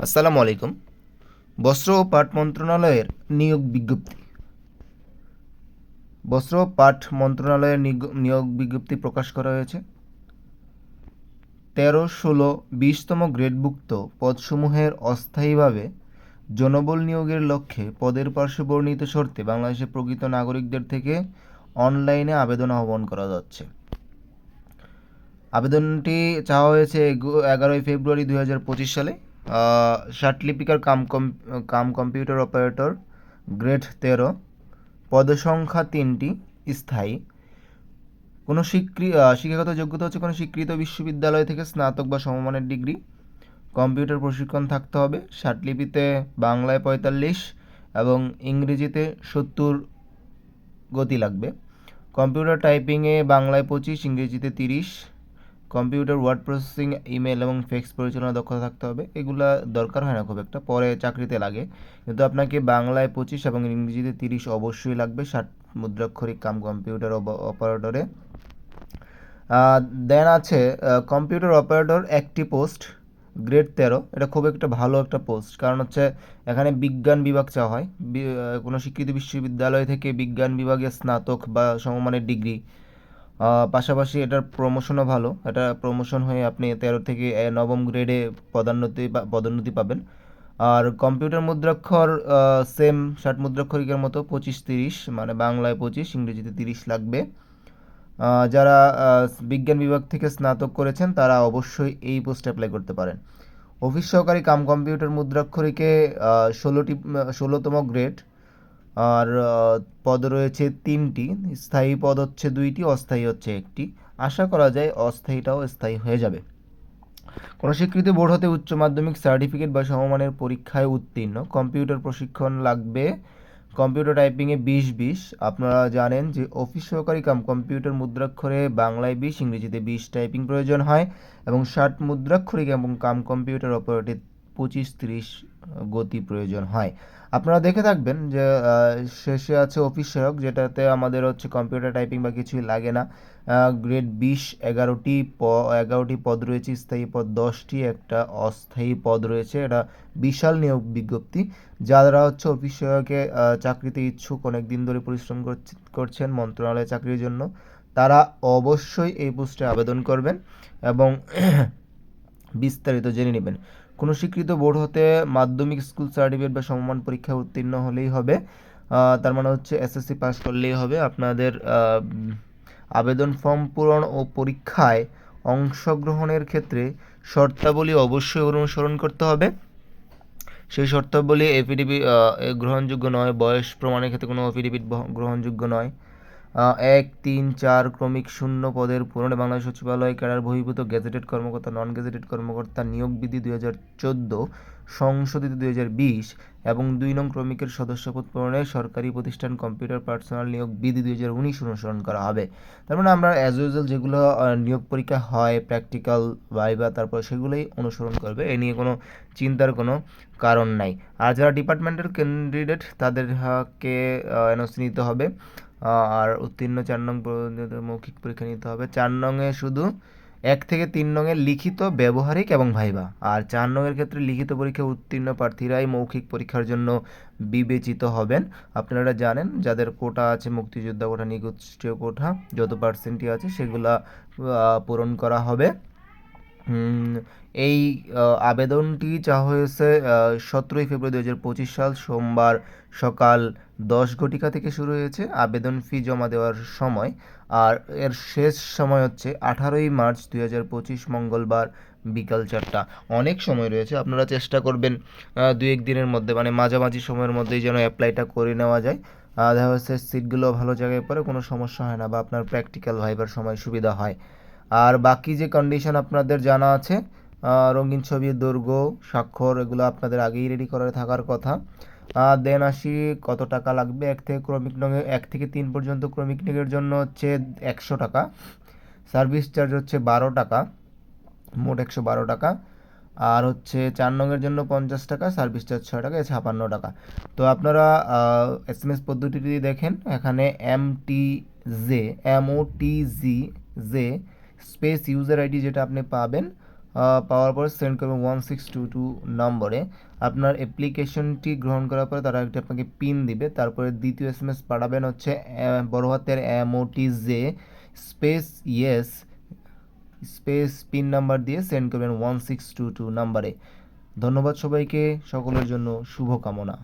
আসসালামু আলাইকুম। বস্ত্র ও পাট মন্ত্রণালয়ের নিয়োগ বিজ্ঞপ্তি। বস্ত্র ও পাট মন্ত্রণালয়ের নিয়োগ বিজ্ঞপ্তি প্রকাশ করা হয়েছে। 13, 16, 20তম গ্রেডভুক্ত পদসমূহের অস্থায়ীভাবে জনবল নিয়োগের লক্ষ্যে পদের পার্শ্বে বর্ণিত শর্তে বাংলাদেশের প্রকৃত নাগরিকদের থেকে অনলাইনে আবেদন আহ্বান করা যাচ্ছে। আবেদনটি চাওয়া হয়েছে 11 ফেব্রুয়ারি 2025 সালে। ষাটলিপিকার কাম কম্পিউটার অপারেটর, গ্রেড 13, পদসংখ্যা 3টি, স্থায়ী। কোনো শিক্ষাগত যোগ্যতা হচ্ছে কোনো স্বীকৃত বিশ্ববিদ্যালয় থেকে স্নাতক বা সমমানের ডিগ্রি। কম্পিউটার প্রশিক্ষণ থাকতে হবে। ষাটলিপিতে বাংলায় 45 এবং ইংরেজিতে 70 গতি লাগবে। কম্পিউটার টাইপিংয়ে বাংলায় 25, ইংরেজিতে 30। কম্পিউটার ওয়ার্ড প্রসেসিং, ইমেল এবং ফ্যাক্স পরিচালনা দক্ষতা থাকতে হবে। এগুলা দরকার হয় না খুব একটা, পরে চাকরিতে লাগে। কিন্তু আপনাকে বাংলায় 25 এবং ইংরেজিতে 30 অবশ্যই লাগবে ষাট মুদ্রাক্ষরিক কম্পিউটার অপারেটরে। দেন আছে কম্পিউটার অপারেটর একটি পোস্ট, গ্রেড 13। এটা খুব একটা ভালো একটা পোস্ট, কারণ হচ্ছে এখানে বিজ্ঞান বিভাগ চাওয়া হয়। কোনো স্বীকৃত বিশ্ববিদ্যালয় থেকে বিজ্ঞান বিভাগে স্নাতক বা সমমানের ডিগ্রি। পাশাপাশি এটার প্রমোশনও ভালো। এটা প্রমোশন হয়ে আপনি 13 থেকে 9ম গ্রেডে পদোন্নতি পাবেন। আর কম্পিউটার মুদ্রাক্ষর সেম ষাট মুদ্রাক্ষরিকের মতো 25-30, মানে বাংলায় 25, ইংরেজিতে 30 লাগবে। যারা বিজ্ঞান বিভাগ থেকে স্নাতক করেছেন তারা অবশ্যই এই পোস্টে অ্যাপ্লাই করতে পারেন। অফিস সহকারী কম্পিউটার মুদ্রাক্ষরিকে 16তম গ্রেড। আর পদ রয়েছে 3টি, স্থায়ী পদ হচ্ছে 2টি, অস্থায়ী হচ্ছে 1টি। আশা করা যায় অস্থায়ীটাও স্থায়ী হয়ে যাবে। কোনো স্বীকৃত বোর্ড হতে উচ্চ মাধ্যমিক সার্টিফিকেট বা সমমানের পরীক্ষায় উত্তীর্ণ। কম্পিউটার প্রশিক্ষণ লাগবে। কম্পিউটার টাইপিংয়ে 20-20। আপনারা জানেন যে অফিস সহকারী কম্পিউটার মুদ্রাক্ষরে বাংলায় 20, ইংরেজিতে 20 টাইপিং প্রয়োজন হয়, এবং 60 মুদ্রাক্ষরিক এবং কম্পিউটার অপারেটর 25-30 গতি প্রয়োজন হয়। আপনারা দেখে থাকবেন যে শেষে আছে অফিস সহায়ক, যেটাতে আমাদের হচ্ছে কম্পিউটার টাইপিং বা কিছুই লাগে না। গ্রেড 20, 11টি পদ রয়েছে, স্থায়ী পদ 10টি, একটা অস্থায়ী পদ রয়েছে। এটা বিশাল নিয়োগ বিজ্ঞপ্তি। যারা হচ্ছে অফিস সহায়কে চাকরিতে ইচ্ছুক, অনেক দিন ধরে পরিশ্রম করছেন মন্ত্রণালয়ে চাকরির জন্য, তারা অবশ্যই এই পোস্টে আবেদন করবেন এবং বিস্তারিত জেনে নেবেন। কোনো স্বীকৃত বোর্ড হতে মাধ্যমিক স্কুল সার্টিফিকেট বা সমমান পরীক্ষায় উত্তীর্ণ হলেই হবে। তার মানে হচ্ছে এসএসসি পাস করলেই হবে। আপনাদের আবেদন ফর্ম পূরণ ও পরীক্ষায় অংশগ্রহণের ক্ষেত্রে শর্তাবলী অবশ্যই অনুসরণ করতে হবে। সেই শর্তাবলী এফিডেভিট গ্রহণযোগ্য নয়। বয়স প্রমাণের ক্ষেত্রে কোনো এফিডেভিট গ্রহণযোগ্য নয়। 1, 3, 4 ক্রমিক শূন্য পদের পূরণে বাংলাদেশ সচিবালয় ক্যাডার বহির্ভূত গেজেটেড কর্মকর্তা, নন গেজেটেড কর্মকর্তা নিয়োগ বিধি 2014 সংশোধিত 2020 এবং 2 নং ক্রমিকের সদস্যপদ পূরণে সরকারি প্রতিষ্ঠান কম্পিউটার পার্সোনাল নিয়োগ বিধি 2019 অনুসরণ করা হবে। তার মানে আমরা অ্যাজ ইউজুয়াল যেগুলো নিয়োগ পরীক্ষা হয়, প্র্যাকটিক্যাল, ভাইভা, তারপর সেগুলোই অনুসরণ করবে। এ নিয়ে কোনো চিন্তার কোনো কারণ নাই। আর যারা ডিপার্টমেন্টের ক্যান্ডিডেট তাদেরকে এনওসি নিতে হবে। আর উত্তীর্ণ 4 নং পর্যন্ত মৌখিক পরীক্ষা নিতে হবে। 4 নংয়ে শুধু 1 থেকে 3 নংয়ের লিখিত, ব্যবহারিক এবং ভাইভা। আর 4 নংয়ের ক্ষেত্রে লিখিত পরীক্ষায় উত্তীর্ণ প্রার্থীরাই মৌখিক পরীক্ষার জন্য বিবেচিত হবেন। আপনারা জানেন যাদের কোটা আছে, মুক্তিযোদ্ধা কোটা, নিগোষ্ঠীয় কোটা, যত পার্সেন্টই আছে সেগুলা পূরণ করা হবে। এই আবেদনটি চাওয়া হয়েছে 17 ফেব্রুয়ারি 2025 সাল সোমবার সকাল 10 ঘটিকা থেকে শুরু হয়েছে আবেদন ফি জমা দেওয়ার সময়। আর এর শেষ সময় হচ্ছে 18 মার্চ 2025 মঙ্গলবার বিকাল 4টা। অনেক সময় রয়েছে, আপনারা চেষ্টা করবেন 2-1 দিনের মধ্যে, মানে মাঝামাঝি সময়ের মধ্যেই যেন অ্যাপ্লাইটা করে নেওয়া যায়। দেখা যাচ্ছে সিটগুলো ভালো জায়গায় পড়ে, কোনো সমস্যা হয় না, বা আপনার প্র্যাকটিক্যাল ভাইবার সময় সুবিধা হয়। আর বাকি যে কন্ডিশন আপনাদের জানা আছে, রঙিন ছবি, দৈর্ঘ্য, স্বাক্ষর, এগুলো আপনাদের আগেই রেডি করে থাকার কথা। দেন আসি কত টাকা লাগবে। 1 থেকে 3 পর্যন্ত ক্রমিক নিয়োগের জন্য হচ্ছে 100 টাকা। সার্ভিস চার্জ হচ্ছে 12 টাকা, মোট 112 টাকা। আর হচ্ছে 4 নংয়ের জন্য 50 টাকা, সার্ভিস চার্জ 6 টাকা, 56 টাকা। তো আপনারা এসএমএস পদ্ধতিটি দেখেন, এখানে MOTGJ স্পেস ইউজার আইডি যেটা আপনি পাবেন, পাওয়ার পর সেন্ড করবেন 1622 নম্বরে। আপনার অ্যাপ্লিকেশনটি গ্রহণ করার পরে তারা একটা আপনাকে পিন দিবে। তারপরে দ্বিতীয় এসএমএস পাঠাবেন হচ্ছে বড় হাতের MOTJ space yes space pin number দিয়ে সেন্ড করবেন 1622 নাম্বারে। ধন্যবাদ সবাইকে, সকলের জন্য শুভকামনা।